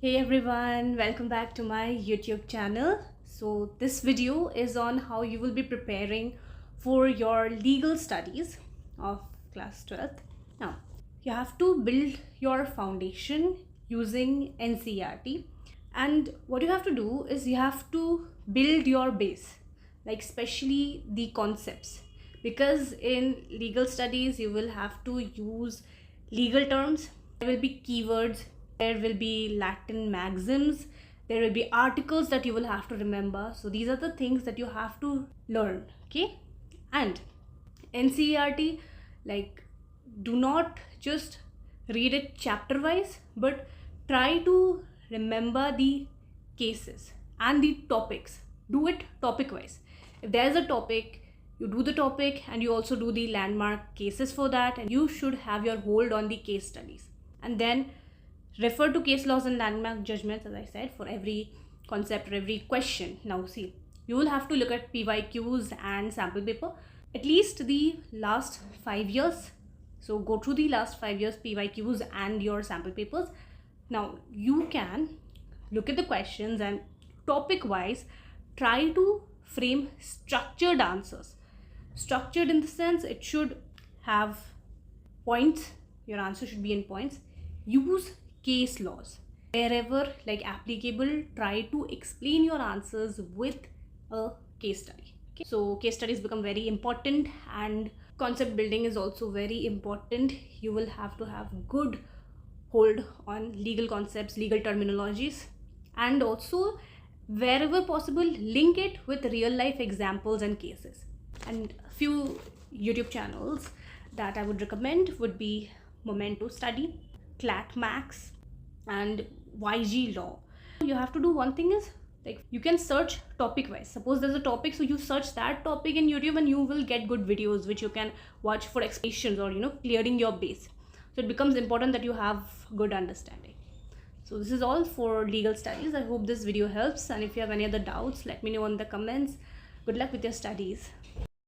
Hey everyone, welcome back to my YouTube channel. So this video is on how you will be preparing for your legal studies of class 12th. Now, you have to build your foundation using NCERT, and what you have to do is you have to build your base, like especially the concepts, because in legal studies you will have to use legal terms. There will be keywords, there will be Latin maxims, there will be articles that you will have to remember. So these are the things that you have to learn, okay? And NCERT, like, do not just read it chapter wise, but try to remember the cases and the topics. Do it topic wise. If there's a topic, you do the topic and you also do the landmark cases for that, and you should have your hold on the case studies, and then refer to case laws and landmark judgments, as I said, for every concept or every question. Now see, you will have to look at PYQs and sample paper at least the last 5 years. So go through the last 5 years PYQs and your sample papers. Now you can look at the questions and topic wise try to frame structured answers. Structured in the sense it should have points, your answer should be in points. Use case laws wherever like applicable. Try to explain your answers with a case study. Okay? So case studies become very important, and concept building is also very important. You will have to have good hold on legal concepts, legal terminologies, and also wherever possible link it with real life examples and cases. And a few YouTube channels that I would recommend would be Momento Study, ClatMax, and YG Law. You have to do one thing is, like, you can search topic wise. Suppose there's a topic, so you search that topic in YouTube and you will get good videos which you can watch for explanations or clearing your base. So it becomes important that you have good understanding. So this is all for legal studies. I hope this video helps, and if you have any other doubts, let me know in the comments. Good luck with your studies.